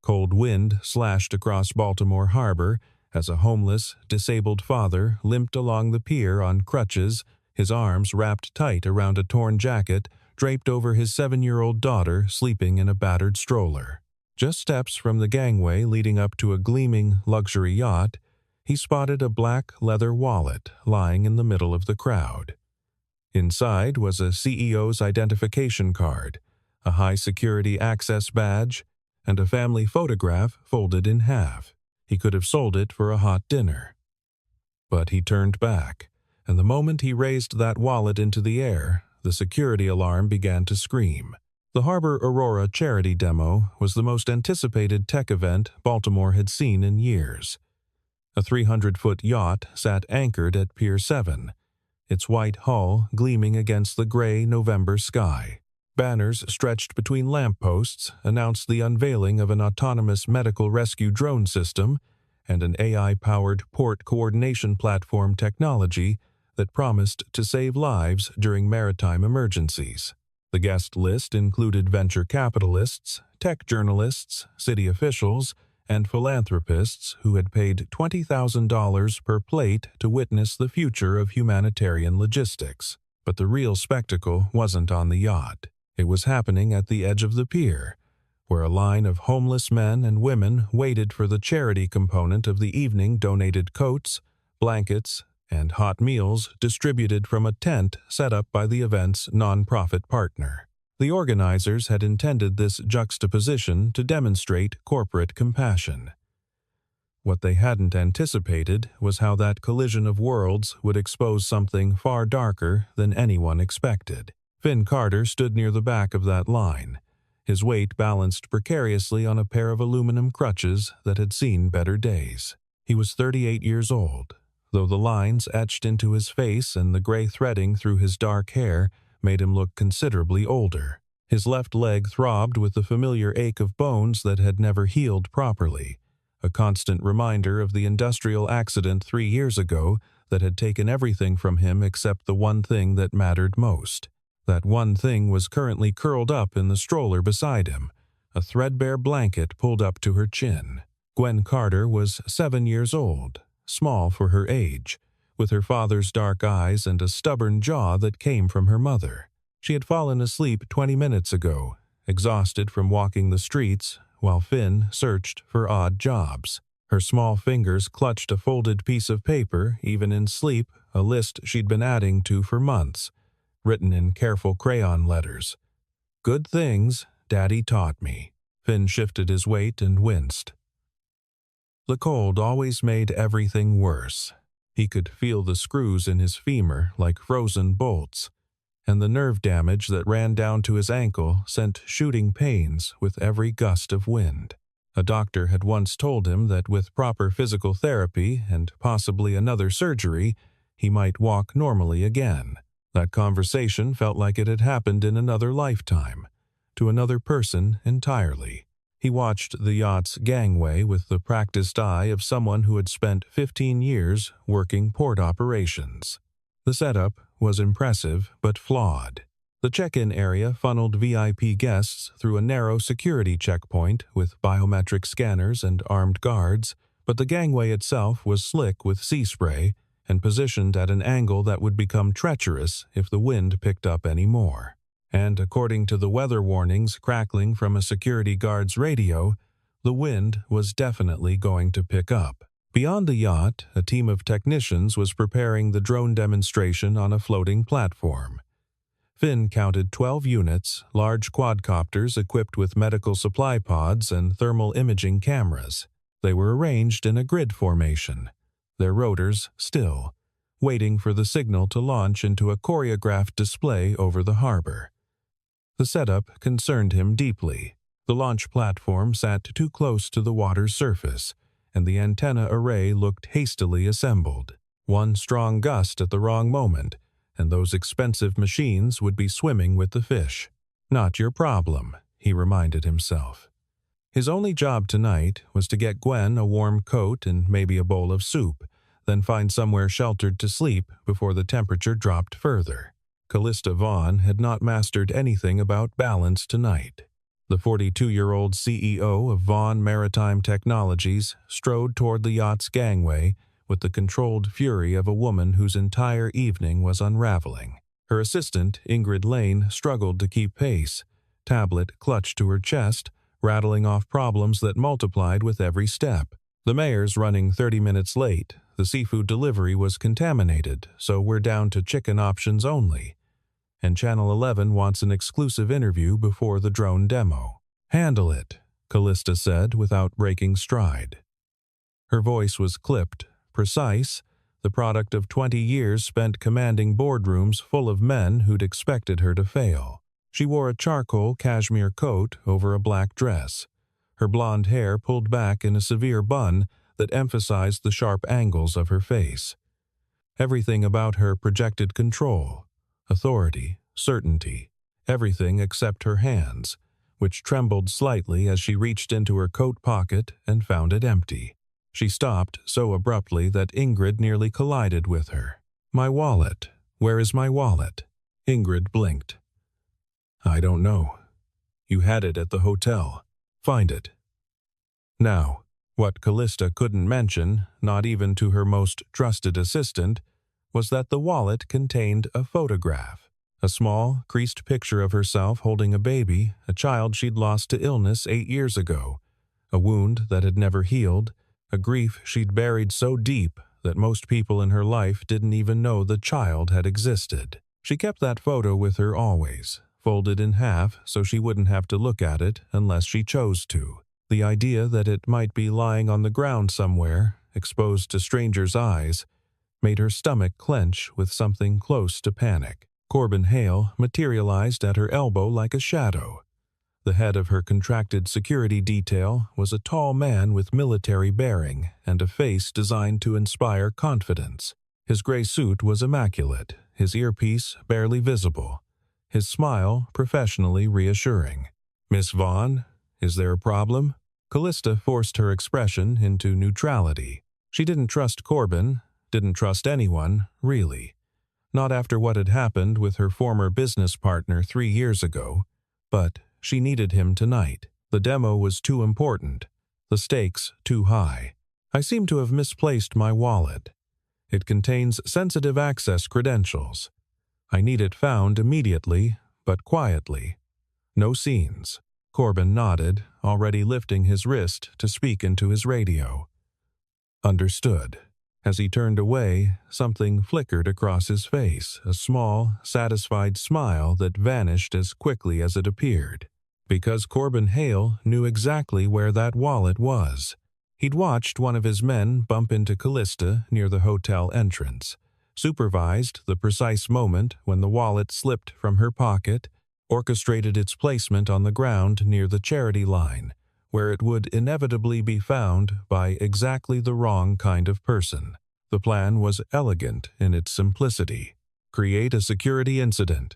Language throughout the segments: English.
Cold wind slashed across Baltimore Harbor as a homeless, disabled father limped along the pier on crutches, his arms wrapped tight around a torn jacket draped over his 7-year-old daughter sleeping in a battered stroller. Just steps from the gangway leading up to a gleaming luxury yacht, he spotted a black leather wallet lying in the middle of the crowd. Inside was a CEO's identification card, a high-security access badge, and a family photograph folded in half. He could have sold it for a hot dinner. But he turned back, and the moment he raised that wallet into the air, the security alarm began to scream. The Harbor Aurora charity demo was the most anticipated tech event Baltimore had seen in years. A 300-foot yacht sat anchored at Pier 7, its white hull gleaming against the gray November sky. Banners stretched between lampposts announced the unveiling of an autonomous medical rescue drone system and an AI-powered port coordination platform technology that promised to save lives during maritime emergencies. The guest list included venture capitalists, tech journalists, city officials, and philanthropists who had paid $20,000 per plate to witness the future of humanitarian logistics. But the real spectacle wasn't on the yacht. It was happening at the edge of the pier, where a line of homeless men and women waited for the charity component of the evening donated coats, blankets, and hot meals distributed from a tent set up by the event's nonprofit partner. The organizers had intended this juxtaposition to demonstrate corporate compassion. What they hadn't anticipated was how that collision of worlds would expose something far darker than anyone expected. Finn Carter stood near the back of that line, his weight balanced precariously on a pair of aluminum crutches that had seen better days. He was 38 years old, though the lines etched into his face and the gray threading through his dark hair made him look considerably older. His left leg throbbed with the familiar ache of bones that had never healed properly, a constant reminder of the industrial accident 3 years ago that had taken everything from him except the one thing that mattered most. That one thing was currently curled up in the stroller beside him, a threadbare blanket pulled up to her chin. Gwen Carter was 7 years old, small for her age, with her father's dark eyes and a stubborn jaw that came from her mother. She had fallen asleep 20 minutes ago, exhausted from walking the streets, while Finn searched for odd jobs. Her small fingers clutched a folded piece of paper, even in sleep, a list she'd been adding to for months, written in careful crayon letters. "Good things Daddy taught me." Finn shifted his weight and winced. The cold always made everything worse. He could feel the screws in his femur like frozen bolts, and the nerve damage that ran down to his ankle sent shooting pains with every gust of wind. A doctor had once told him that with proper physical therapy and possibly another surgery, he might walk normally again. That conversation felt like it had happened in another lifetime, to another person entirely. He watched the yacht's gangway with the practiced eye of someone who had spent 15 years working port operations. The setup was impressive but flawed. The check-in area funneled VIP guests through a narrow security checkpoint with biometric scanners and armed guards, but the gangway itself was slick with sea spray and positioned at an angle that would become treacherous if the wind picked up any more. And according to the weather warnings crackling from a security guard's radio, the wind was definitely going to pick up. Beyond the yacht, a team of technicians was preparing the drone demonstration on a floating platform. Finn counted 12 units, large quadcopters equipped with medical supply pods and thermal imaging cameras. They were arranged in a grid formation, their rotors still, waiting for the signal to launch into a choreographed display over the harbor. The setup concerned him deeply. The launch platform sat too close to the water's surface, and the antenna array looked hastily assembled. One strong gust at the wrong moment, and those expensive machines would be swimming with the fish. Not your problem, he reminded himself. His only job tonight was to get Gwen a warm coat and maybe a bowl of soup, then find somewhere sheltered to sleep before the temperature dropped further. Callista Vaughn had not mastered anything about balance tonight. The 42-year-old CEO of Vaughn Maritime Technologies strode toward the yacht's gangway with the controlled fury of a woman whose entire evening was unraveling. Her assistant, Ingrid Lane, struggled to keep pace, tablet clutched to her chest, rattling off problems that multiplied with every step. The mayor's running 30 minutes late. The seafood delivery was contaminated, so we're down to chicken options only. And Channel 11 wants an exclusive interview before the drone demo. "Handle it," Callista said without breaking stride. Her voice was clipped, precise, the product of 20 years spent commanding boardrooms full of men who'd expected her to fail. She wore a charcoal cashmere coat over a black dress, her blonde hair pulled back in a severe bun that emphasized the sharp angles of her face. Everything about her projected control, authority, certainty, everything except her hands, which trembled slightly as she reached into her coat pocket and found it empty. She stopped so abruptly that Ingrid nearly collided with her. "My wallet. Where is my wallet?" Ingrid blinked. "I don't know. You had it at the hotel. Find it." Now, what Callista couldn't mention, not even to her most trusted assistant, was that the wallet contained a photograph. A small, creased picture of herself holding a baby, a child she'd lost to illness 8 years ago, a wound that had never healed, a grief she'd buried so deep that most people in her life didn't even know the child had existed. She kept that photo with her always, folded in half so she wouldn't have to look at it unless she chose to. The idea that it might be lying on the ground somewhere, exposed to strangers' eyes, made her stomach clench with something close to panic. Corbin Hale materialized at her elbow like a shadow. The head of her contracted security detail was a tall man with military bearing and a face designed to inspire confidence. His gray suit was immaculate, his earpiece barely visible, his smile professionally reassuring. "Miss Vaughn, is there a problem?" Callista forced her expression into neutrality. She didn't trust Corbin, didn't trust anyone, really. Not after what had happened with her former business partner 3 years ago, but she needed him tonight. The demo was too important, the stakes too high. "I seem to have misplaced my wallet. It contains sensitive access credentials. I need it found immediately, but quietly. No scenes." Corbin nodded, already lifting his wrist to speak into his radio. "Understood." As he turned away, something flickered across his face, a small, satisfied smile that vanished as quickly as it appeared. Because Corbin Hale knew exactly where that wallet was. He'd watched one of his men bump into Callista near the hotel entrance, supervised the precise moment when the wallet slipped from her pocket, orchestrated its placement on the ground near the charity line, where it would inevitably be found by exactly the wrong kind of person. The plan was elegant in its simplicity. Create a security incident.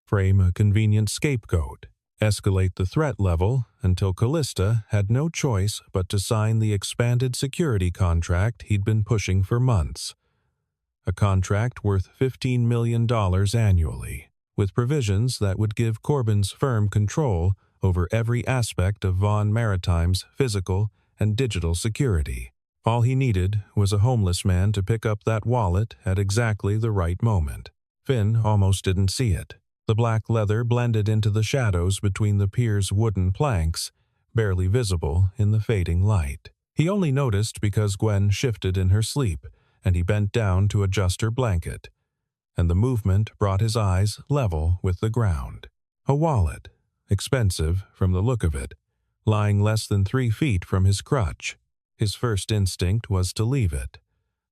Frame a convenient scapegoat. Escalate the threat level until Callista had no choice but to sign the expanded security contract he'd been pushing for months. A contract worth $15 million annually, with provisions that would give Corbin's firm control over every aspect of Vaughn Maritime's physical and digital security. All he needed was a homeless man to pick up that wallet at exactly the right moment. Finn almost didn't see it. The black leather blended into the shadows between the pier's wooden planks, barely visible in the fading light. He only noticed because Gwen shifted in her sleep, and he bent down to adjust her blanket, and the movement brought his eyes level with the ground. A wallet, expensive from the look of it, lying less than 3 feet from his crutch. His first instinct was to leave it.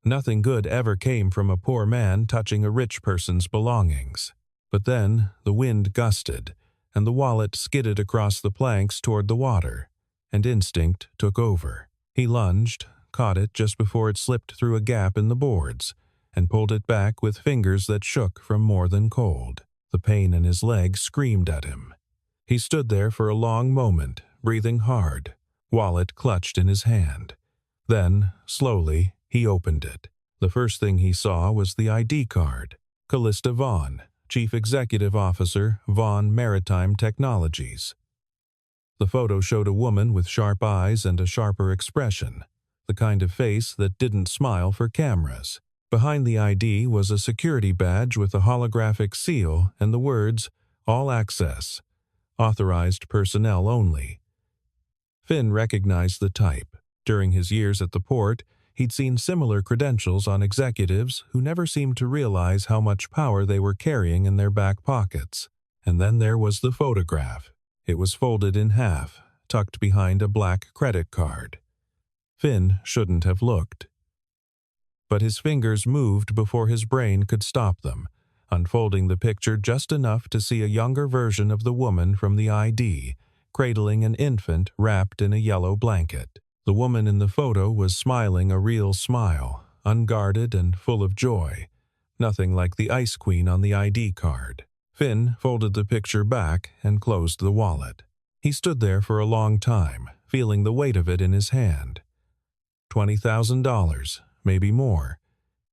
Nothing good ever came from a poor man touching a rich person's belongings. But then the wind gusted, and the wallet skidded across the planks toward the water, and instinct took over. He lunged, caught it just before it slipped through a gap in the boards, and pulled it back with fingers that shook from more than cold. The pain in his leg screamed at him. He stood there for a long moment, breathing hard, wallet clutched in his hand. Then, slowly, he opened it. The first thing he saw was the ID card. Callista Vaughn, Chief Executive Officer, Vaughn Maritime Technologies. The photo showed a woman with sharp eyes and a sharper expression, the kind of face that didn't smile for cameras. Behind the ID was a security badge with a holographic seal and the words, "All access. Authorized personnel only." Finn recognized the type. During his years at the port, he'd seen similar credentials on executives who never seemed to realize how much power they were carrying in their back pockets. And then there was the photograph. It was folded in half, tucked behind a black credit card. Finn shouldn't have looked. But his fingers moved before his brain could stop them, unfolding the picture just enough to see a younger version of the woman from the ID, cradling an infant wrapped in a yellow blanket. The woman in the photo was smiling a real smile, unguarded and full of joy, nothing like the Ice Queen on the ID card. Finn folded the picture back and closed the wallet. He stood there for a long time, feeling the weight of it in his hand. $20,000, maybe more,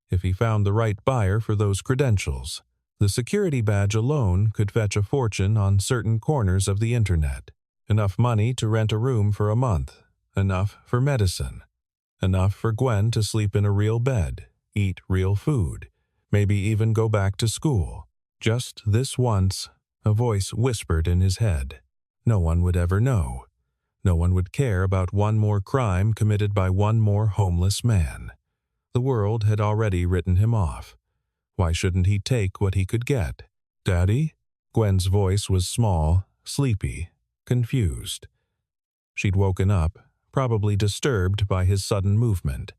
if he found the right buyer for those credentials. The security badge alone could fetch a fortune on certain corners of the internet. Enough money to rent a room for a month. Enough for medicine. Enough for Gwen to sleep in a real bed, eat real food, maybe even go back to school. Just this once, a voice whispered in his head. No one would ever know. No one would care about one more crime committed by one more homeless man. The world had already written him off. Why shouldn't he take what he could get? "Daddy?" Gwen's voice was small, sleepy, confused. She'd woken up, probably disturbed by his sudden movement.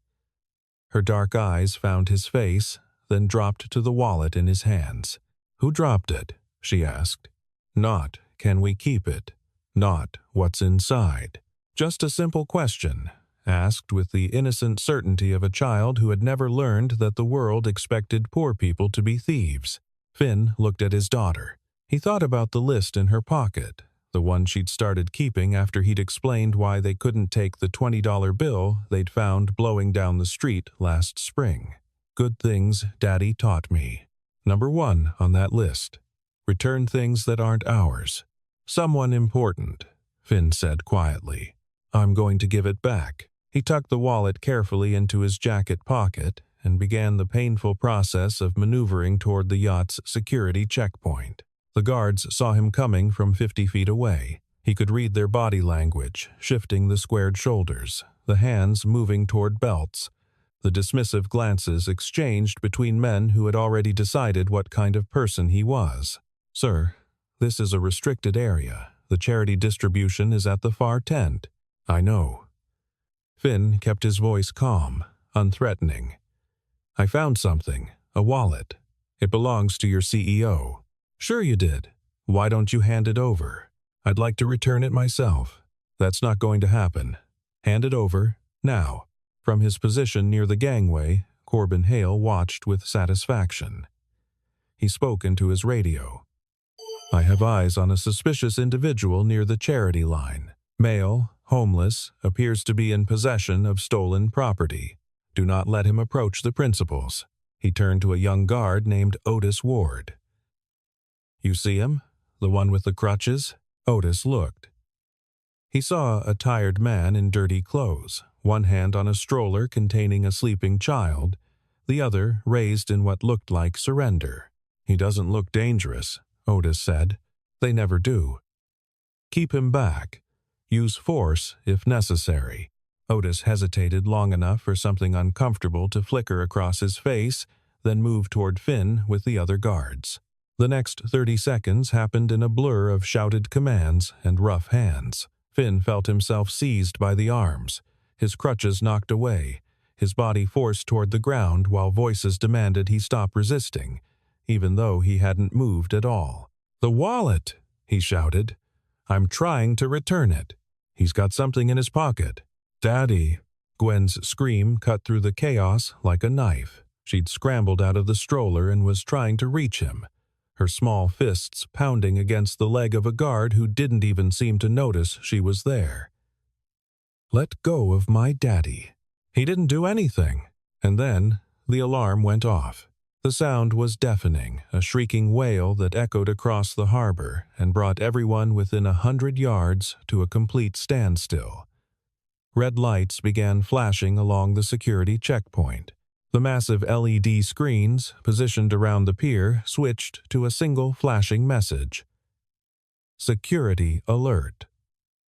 Her dark eyes found his face, then dropped to the wallet in his hands. "Who dropped it?" she asked. Not, "Can we keep it?" Not, "What's inside?" Just a simple question, asked with the innocent certainty of a child who had never learned that the world expected poor people to be thieves. Finn looked at his daughter. He thought about the list in her pocket, the one she'd started keeping after he'd explained why they couldn't take the $20 bill they'd found blowing down the street last spring. Good things Daddy taught me. Number 1 on that list. Return things that aren't ours. Someone important, Finn said quietly. I'm going to give it back. He tucked the wallet carefully into his jacket pocket and began the painful process of maneuvering toward the yacht's security checkpoint. The guards saw him coming from 50 feet away. He could read their body language, shifting the squared shoulders, the hands moving toward belts, the dismissive glances exchanged between men who had already decided what kind of person he was. Sir, this is a restricted area. The charity distribution is at the far tent. I know. Finn kept his voice calm, unthreatening. I found something, a wallet. It belongs to your CEO. Sure you did. Why don't you hand it over? I'd like to return it myself. That's not going to happen. Hand it over, now. From his position near the gangway, Corbin Hale watched with satisfaction. He spoke into his radio. I have eyes on a suspicious individual near the charity line. Male, homeless, appears to be in possession of stolen property. Do not let him approach the principals. He turned to a young guard named Otis Ward. You see him? The one with the crutches? Otis looked. He saw a tired man in dirty clothes, one hand on a stroller containing a sleeping child, the other raised in what looked like surrender. He doesn't look dangerous, Otis said. They never do. Keep him back. Use force if necessary. Otis hesitated long enough for something uncomfortable to flicker across his face, then moved toward Finn with the other guards. The next 30 seconds happened in a blur of shouted commands and rough hands. Finn felt himself seized by the arms, his crutches knocked away, his body forced toward the ground while voices demanded he stop resisting, even though he hadn't moved at all. The wallet, he shouted. I'm trying to return it. He's got something in his pocket. Daddy. Gwen's scream cut through the chaos like a knife. She'd scrambled out of the stroller and was trying to reach him, her small fists pounding against the leg of a guard who didn't even seem to notice she was there. Let go of my daddy. He didn't do anything. And then the alarm went off. The sound was deafening, a shrieking wail that echoed across the harbor and brought everyone within 100 yards to a complete standstill. Red lights began flashing along the security checkpoint. The massive LED screens positioned around the pier switched to a single flashing message. Security alert.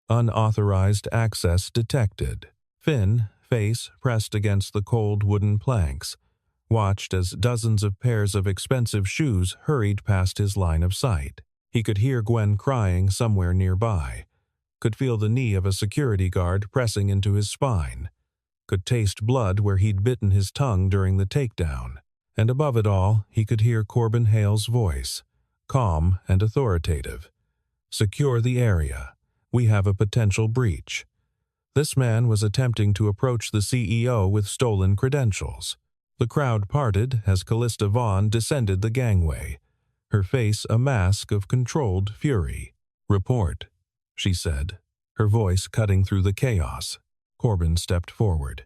Unauthorized access detected. Finn, face pressed against the cold wooden planks, watched as dozens of pairs of expensive shoes hurried past his line of sight. He could hear Gwen crying somewhere nearby, could feel the knee of a security guard pressing into his spine, could taste blood where he'd bitten his tongue during the takedown, and above it all, he could hear Corbin Hale's voice, calm and authoritative. Secure the area. We have a potential breach. This man was attempting to approach the CEO with stolen credentials. The crowd parted as Callista Vaughn descended the gangway, her face a mask of controlled fury. "Report," she said, her voice cutting through the chaos. Corbin stepped forward.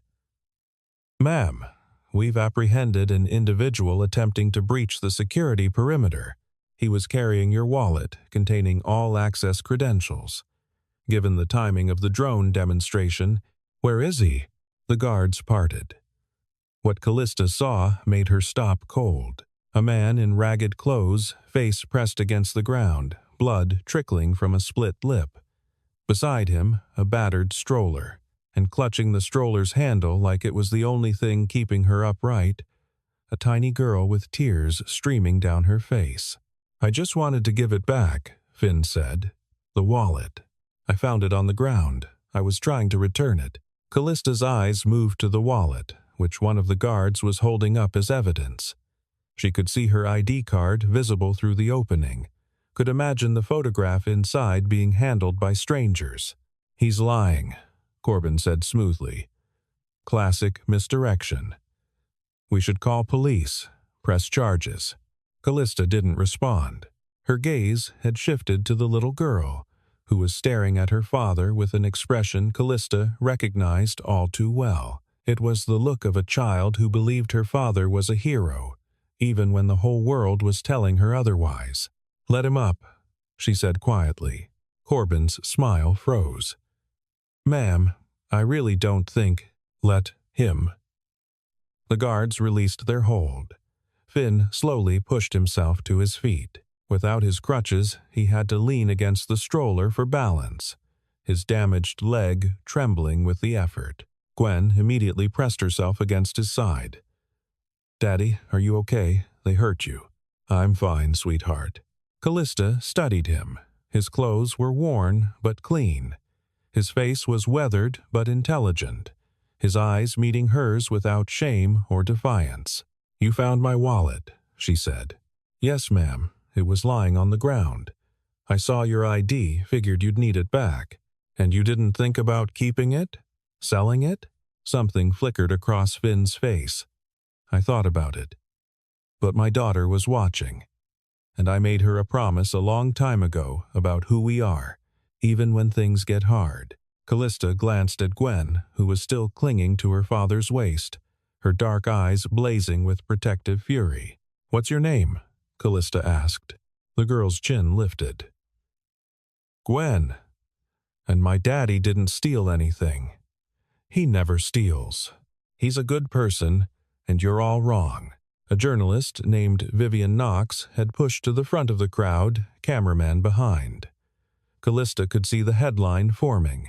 "Ma'am, we've apprehended an individual attempting to breach the security perimeter. He was carrying your wallet containing all access credentials. Given the timing of the drone demonstration, where is he?" The guards parted. What Callista saw made her stop cold. A man in ragged clothes, face pressed against the ground, blood trickling from a split lip. Beside him, a battered stroller, and clutching the stroller's handle like it was the only thing keeping her upright, a tiny girl with tears streaming down her face. "I just wanted to give it back," Finn said. "The wallet. I found it on the ground. I was trying to return it." Callista's eyes moved to the wallet, which one of the guards was holding up as evidence. She could see her ID card visible through the opening, could imagine the photograph inside being handled by strangers. "He's lying," Corbin said smoothly. "Classic misdirection. We should call police, press charges." Callista didn't respond. Her gaze had shifted to the little girl, who was staring at her father with an expression Callista recognized all too well. It was the look of a child who believed her father was a hero, even when the whole world was telling her otherwise. "Let him up," she said quietly. Corbin's smile froze. "Ma'am, I really don't think—" "Let him." The guards released their hold. Finn slowly pushed himself to his feet. Without his crutches, he had to lean against the stroller for balance, his damaged leg trembling with the effort. Gwen immediately pressed herself against his side. "Daddy, are you okay? They hurt you." "I'm fine, sweetheart." Callista studied him. His clothes were worn but clean. His face was weathered but intelligent, his eyes meeting hers without shame or defiance. "You found my wallet," she said. "Yes, ma'am. It was lying on the ground. I saw your ID, figured you'd need it back. And you didn't think about keeping it? Selling it?" Something flickered across Finn's face. "I thought about it. But my daughter was watching. And I made her a promise a long time ago about who we are, even when things get hard." Callista glanced at Gwen, who was still clinging to her father's waist, her dark eyes blazing with protective fury. "What's your name?" Callista asked. The girl's chin lifted. "Gwen. And my daddy didn't steal anything. He never steals. He's a good person, and you're all wrong." A journalist named Vivian Knox had pushed to the front of the crowd, cameraman behind. Callista could see the headline forming.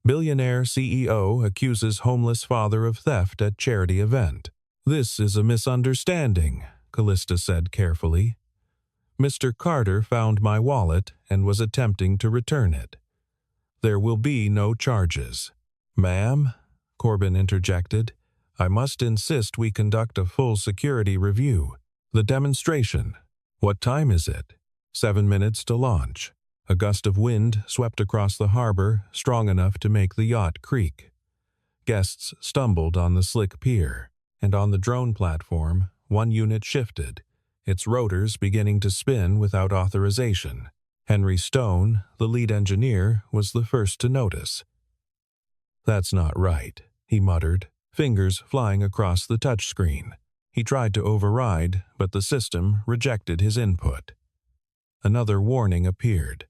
"Billionaire CEO accuses homeless father of theft at charity event." "This is a misunderstanding," Callista said carefully. "Mr. Carter found my wallet and was attempting to return it. There will be no charges." "Ma'am," Corbin interjected, "I must insist we conduct a full security review. The demonstration. What time is it?" 7 minutes to launch. A gust of wind swept across the harbor, strong enough to make the yacht creak. Guests stumbled on the slick pier, and on the drone platform, one unit shifted, its rotors beginning to spin without authorization. Henry Stone, the lead engineer, was the first to notice. "That's not right," he muttered, fingers flying across the touchscreen. He tried to override, but the system rejected his input. Another warning appeared.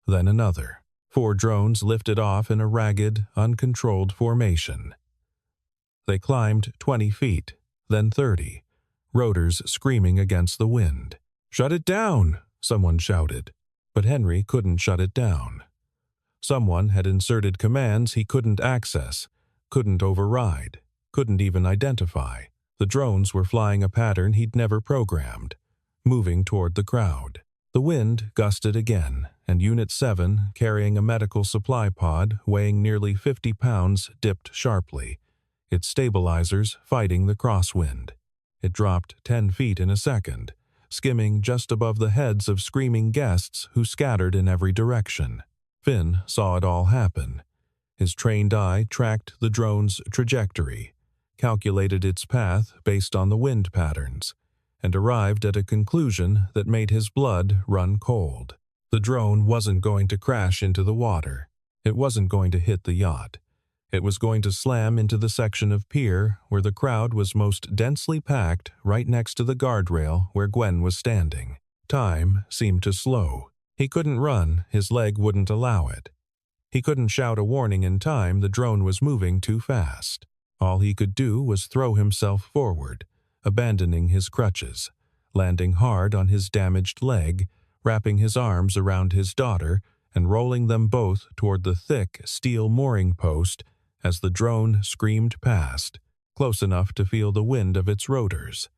Then another. 4 drones lifted off in a ragged, uncontrolled formation. They climbed 20 feet, then 30, rotors screaming against the wind. "Shut it down!" someone shouted, but Henry couldn't shut it down. Someone had inserted commands he couldn't access, couldn't override, couldn't even identify. The drones were flying a pattern he'd never programmed, moving toward the crowd. The wind gusted again, and Unit 7, carrying a medical supply pod weighing nearly 50 pounds, dipped sharply, its stabilizers fighting the crosswind. It dropped 10 feet in a second, skimming just above the heads of screaming guests who scattered in every direction. Finn saw it all happen. His trained eye tracked the drone's trajectory, calculated its path based on the wind patterns, and arrived at a conclusion that made his blood run cold. The drone wasn't going to crash into the water. It wasn't going to hit the yacht. It was going to slam into the section of pier where the crowd was most densely packed, right next to the guardrail where Gwen was standing. Time seemed to slow. He couldn't run, his leg wouldn't allow it. He couldn't shout a warning in time, the drone was moving too fast. All he could do was throw himself forward, abandoning his crutches, landing hard on his damaged leg, wrapping his arms around his daughter, and rolling them both toward the thick steel mooring post as the drone screamed past, close enough to feel the wind of its rotors,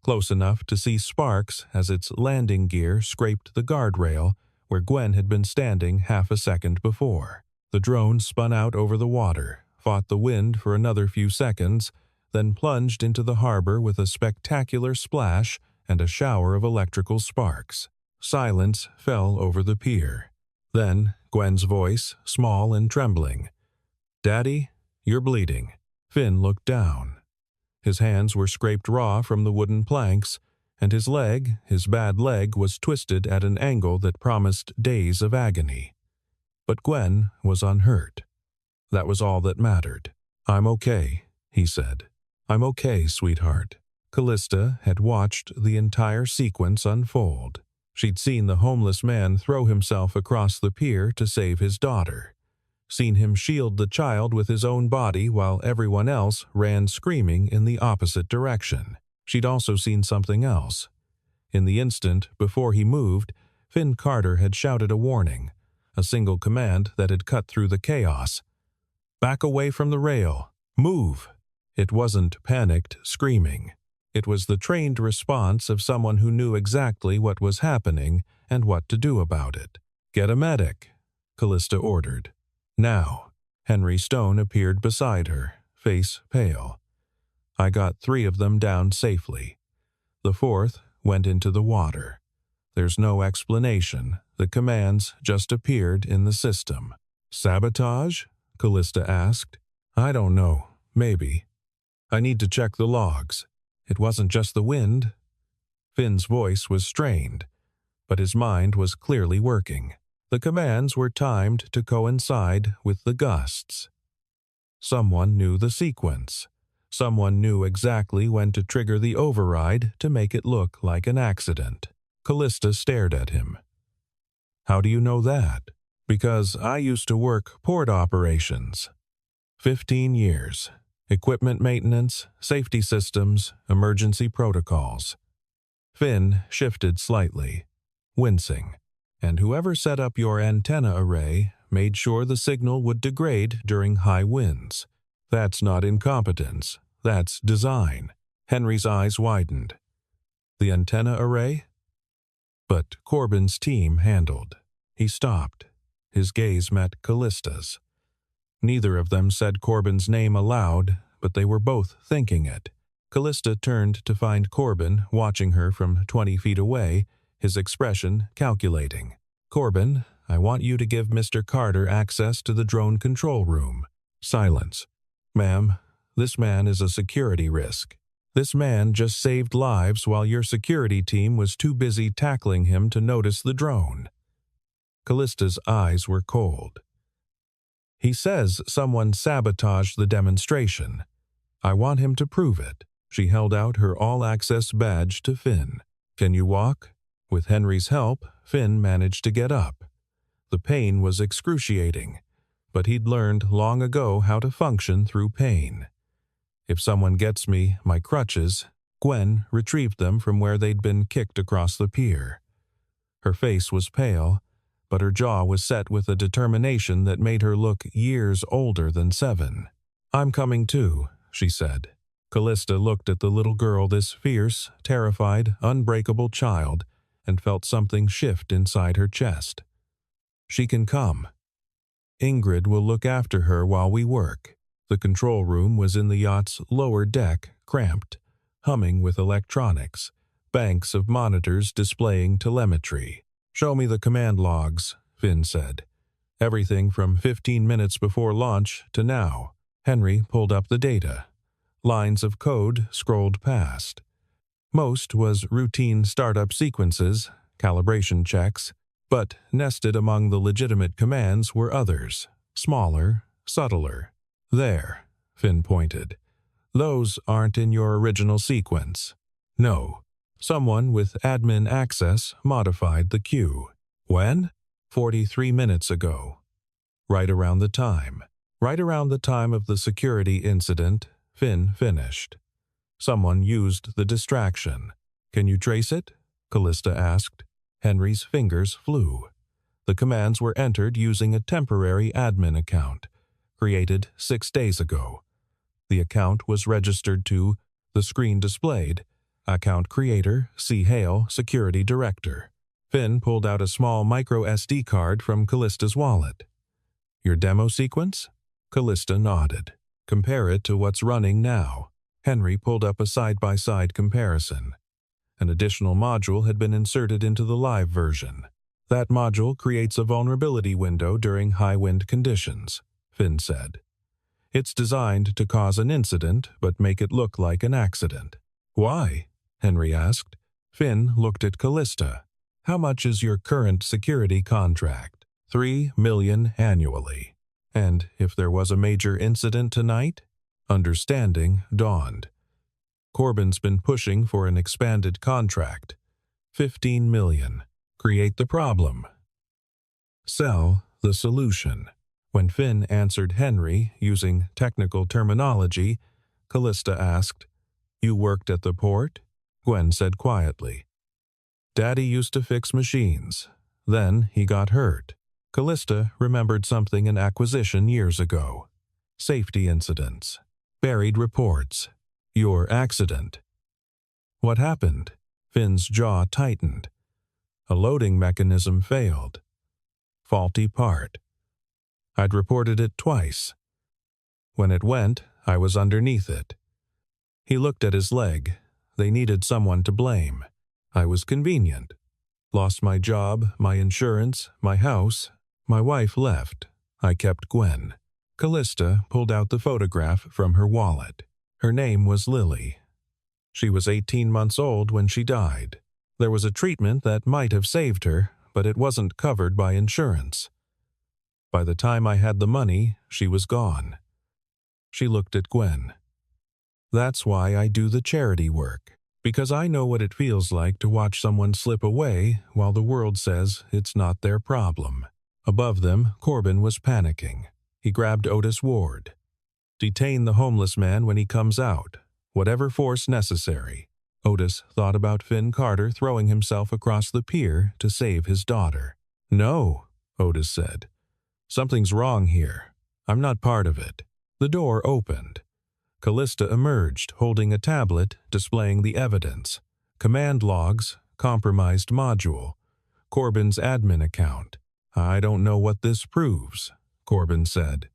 close enough to see sparks as its landing gear scraped the guardrail where Gwen had been standing half a second before. The drone spun out over the water, fought the wind for another few seconds, then plunged into the harbor with a spectacular splash and a shower of electrical sparks. Silence fell over the pier. Then Gwen's voice, small and trembling. "Daddy, you're bleeding." Finn looked down. His hands were scraped raw from the wooden planks, and his leg, his bad leg, was twisted at an angle that promised days of agony. But Gwen was unhurt. That was all that mattered. "I'm okay," he said. "I'm okay, sweetheart." Callista had watched the entire sequence unfold. She'd seen the homeless man throw himself across the pier to save his daughter, seen him shield the child with his own body while everyone else ran screaming in the opposite direction. She'd also seen something else. In the instant before he moved, Finn Carter had shouted a warning, a single command that had cut through the chaos. "Back away from the rail. Move." It wasn't panicked screaming. It was the trained response of someone who knew exactly what was happening and what to do about it. "Get a medic," Callista ordered. "Now." Henry Stone appeared beside her, face pale. "I got 3 of them down safely. The 4th went into the water. There's no explanation. The commands just appeared in the system." "Sabotage?" Callista asked. "I don't know. Maybe. I need to check the logs. It wasn't just the wind." Finn's voice was strained, but his mind was clearly working. The commands were timed to coincide with the gusts. Someone knew the sequence. Someone knew exactly when to trigger the override to make it look like an accident. Callista stared at him. "How do you know that?" "Because I used to work port operations. 15 years. Equipment maintenance, safety systems, emergency protocols." Finn shifted slightly, wincing. "And whoever set up your antenna array made sure the signal would degrade during high winds. That's not incompetence. That's design." Henry's eyes widened. "The antenna array?" "But Corbin's team handled." He stopped. His gaze met Callista's. Neither of them said Corbin's name aloud, but they were both thinking it. Callista turned to find Corbin watching her from 20 feet away, his expression calculating. "Corbin, I want you to give Mr. Carter access to the drone control room." Silence. "Ma'am, this man is a security risk. This man just saved lives while your security team was too busy tackling him to notice the drone." Callista's eyes were cold. "He says someone sabotaged the demonstration. I want him to prove it." She held out her all-access badge to Finn. "Can you walk?" With Henry's help, Finn managed to get up. The pain was excruciating, but he'd learned long ago how to function through pain. "If someone gets me my crutches," Gwen retrieved them from where they'd been kicked across the pier. Her face was pale, but her jaw was set with a determination that made her look years older than 7. "I'm coming too," she said. Callista looked at the little girl, this fierce, terrified, unbreakable child, and felt something shift inside her chest. "She can come. Ingrid will look after her while we work." The control room was in the yacht's lower deck, cramped, humming with electronics, banks of monitors displaying telemetry. "Show me the command logs," Finn said. "Everything from 15 minutes before launch to now." Henry pulled up the data. Lines of code scrolled past. Most was routine startup sequences, calibration checks, but nested among the legitimate commands were others, smaller, subtler. "There," Finn pointed. "Those aren't in your original sequence." "No. Someone with admin access modified the queue." "When?" 43 minutes ago. Right around the time of the security incident, Finn finished. "Someone used the distraction." "Can you trace it?" Callista asked. Henry's fingers flew. The commands were entered using a temporary admin account, created 6 days ago. The account was registered to, the screen displayed, Account Creator, C. Hale, Security Director. Finn pulled out a small micro SD card from Callista's wallet. "Your demo sequence?" Callista nodded. "Compare it to what's running now." Henry pulled up a side-by-side comparison. An additional module had been inserted into the live version. "That module creates a vulnerability window during high-wind conditions," Finn said. "It's designed to cause an incident but make it look like an accident." "Why?" Henry asked. Finn looked at Callista. "How much is your current security contract?" $3 million annually. "And if there was a major incident tonight?" Understanding dawned. "Corbin's been pushing for an expanded contract. 15 million. Create the problem. Sell the solution." When Finn answered Henry using technical terminology, Callista asked, "You worked at the port?" Gwen said quietly. "Daddy used to fix machines. Then he got hurt." Callista remembered something in acquisition years ago. Safety incidents. Buried reports. Your accident. "What happened?" Finn's jaw tightened. "A loading mechanism failed. Faulty part. I'd reported it twice. When it went, I was underneath it." He looked at his leg. They needed someone to blame. "I was convenient. Lost my job, my insurance, my house. My wife left. I kept Gwen." Callista pulled out the photograph from her wallet. Her name was Lily. She was 18 months old when she died. There was a treatment that might have saved her, but it wasn't covered by insurance. By the time I had the money, she was gone. She looked at Gwen. "That's why I do the charity work, because I know what it feels like to watch someone slip away while the world says it's not their problem." Above them, Corbin was panicking. He grabbed Otis Ward. "Detain the homeless man when he comes out. Whatever force necessary." Otis thought about Finn Carter throwing himself across the pier to save his daughter. "No," Otis said. "Something's wrong here. I'm not part of it." The door opened. Callista emerged, holding a tablet displaying the evidence. Command logs, compromised module, Corbin's admin account. "I don't know what this proves," Corbin said,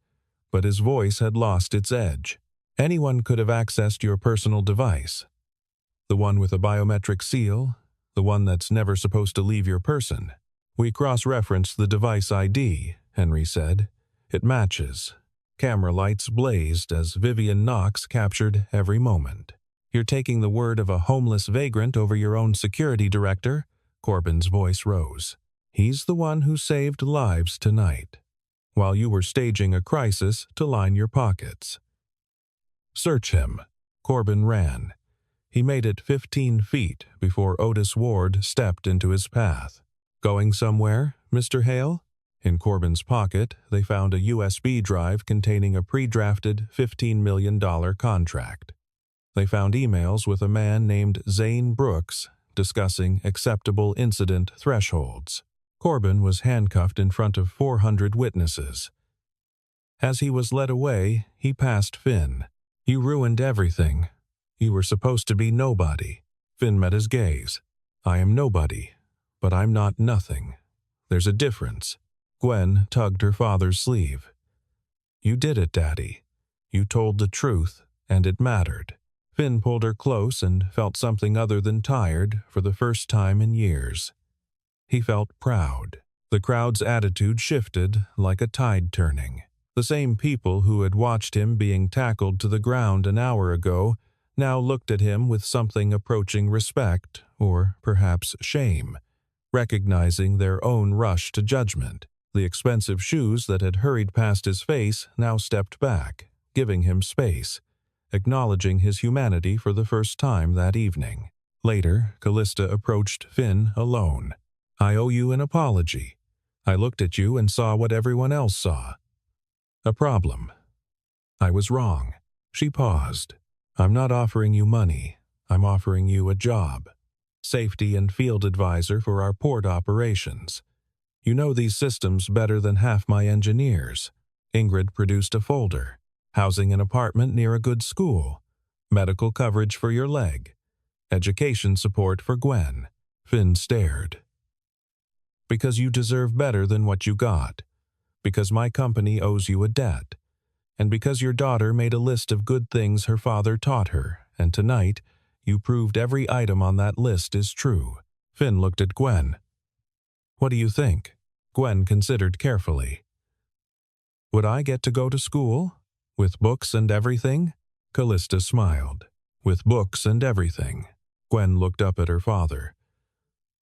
but his voice had lost its edge. "Anyone could have accessed your personal device. The one with a biometric seal, the one that's never supposed to leave your person. We cross-referenced the device ID," Henry said. "It matches." Camera lights blazed as Vivian Knox captured every moment. "You're taking the word of a homeless vagrant over your own security director?" Corbin's voice rose. "He's the one who saved lives tonight, while you were staging a crisis to line your pockets." "Search him." Corbin ran. He made it 15 feet before Otis Ward stepped into his path. "Going somewhere, Mr. Hale?" In Corbin's pocket, they found a USB drive containing a pre-drafted $15 million contract. They found emails with a man named Zane Brooks discussing acceptable incident thresholds. Corbin was handcuffed in front of 400 witnesses. As he was led away, he passed Finn. "You ruined everything. You were supposed to be nobody." Finn met his gaze. "I am nobody, but I'm not nothing. There's a difference." Gwen tugged her father's sleeve. "You did it, Daddy. You told the truth, and it mattered." Finn pulled her close and felt something other than tired for the first time in years. He felt proud. The crowd's attitude shifted like a tide turning. The same people who had watched him being tackled to the ground an hour ago now looked at him with something approaching respect, or perhaps shame, recognizing their own rush to judgment. The expensive shoes that had hurried past his face now stepped back, giving him space, acknowledging his humanity for the first time that evening. Later, Callista approached Finn alone. "I owe you an apology. I looked at you and saw what everyone else saw. A problem. I was wrong." She paused. "I'm not offering you money. I'm offering you a job. Safety and field advisor for our port operations. You know these systems better than half my engineers." Ingrid produced a folder. "Housing an apartment near a good school. Medical coverage for your leg. Education support for Gwen." Finn stared. "Because you deserve better than what you got. Because my company owes you a debt. And because your daughter made a list of good things her father taught her, and tonight you proved every item on that list is true." Finn looked at Gwen. "What do you think?" Gwen considered carefully. "Would I get to go to school? With books and everything?" Callista smiled. "With books and everything." Gwen looked up at her father.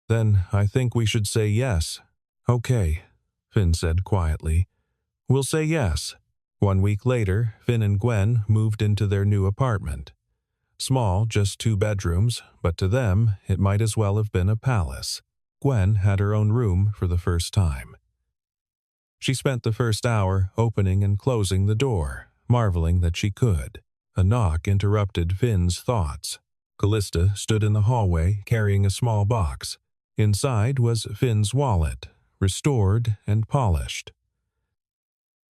"Then I think we should say yes." "Okay," Finn said quietly. "We'll say yes." 1 week later, Finn and Gwen moved into their new apartment. Small, just 2 bedrooms, but to them it might as well have been a palace. Gwen had her own room for the first time. She spent the first hour opening and closing the door, marveling that she could. A knock interrupted Finn's thoughts. Callista stood in the hallway carrying a small box. Inside was Finn's wallet, restored and polished.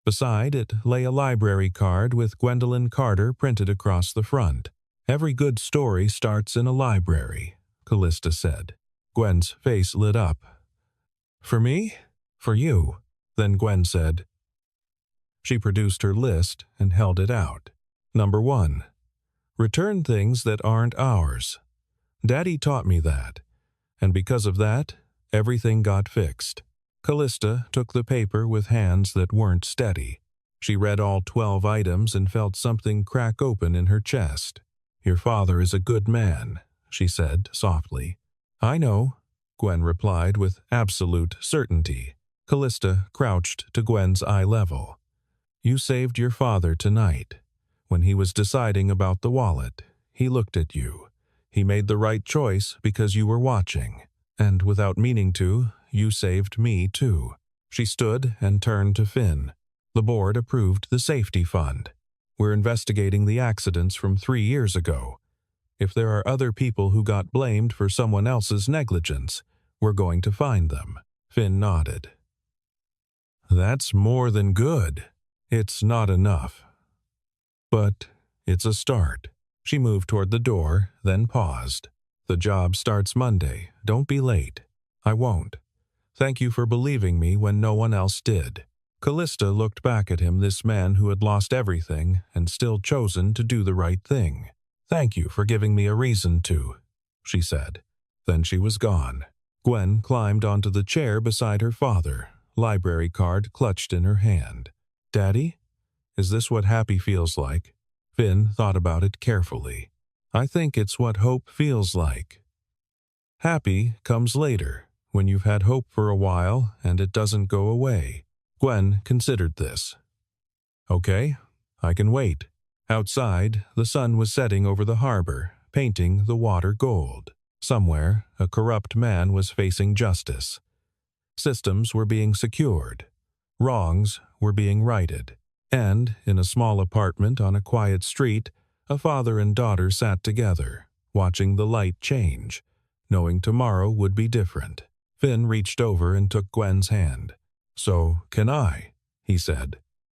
Beside it lay a library card with Gwendolyn Carter printed across the front. "Every good story starts in a library," Callista said. Gwen's face lit up. "For me?" "For you." Then Gwen said. She produced her list and held it out. Number 1. Return things that aren't ours. Daddy taught me that. And because of that, everything got fixed. Callista took the paper with hands that weren't steady. She read all 12 items and felt something crack open in her chest. "Your father is a good man," she said softly. "I know," Gwen replied with absolute certainty. Callista crouched to Gwen's eye level. "You saved your father tonight. When he was deciding about the wallet, he looked at you. He made the right choice because you were watching. And without meaning to, you saved me too." She stood and turned to Finn. "The board approved the safety fund. We're investigating the accidents from 3 years ago. If there are other people who got blamed for someone else's negligence, we're going to find them." Finn nodded. "That's more than good. It's not enough. But it's a start." She moved toward the door, then paused. "The job starts Monday. Don't be late." "I won't. Thank you for believing me when no one else did." Callista looked back at him, this man who had lost everything and still chosen to do the right thing. "Thank you for giving me a reason to," she said. Then she was gone. Gwen climbed onto the chair beside her father, library card clutched in her hand. "Daddy? Is this what happy feels like?" Finn thought about it carefully. "I think it's what hope feels like. Happy comes later, when you've had hope for a while and it doesn't go away." Gwen considered this. "Okay, I can wait." Outside, the sun was setting over the harbor, painting the water gold. Somewhere, a corrupt man was facing justice. Systems were being secured. Wrongs were being righted. And, in a small apartment on a quiet street, a father and daughter sat together, watching the light change, knowing tomorrow would be different. Finn reached over and took Gwen's hand. "So can I," he said.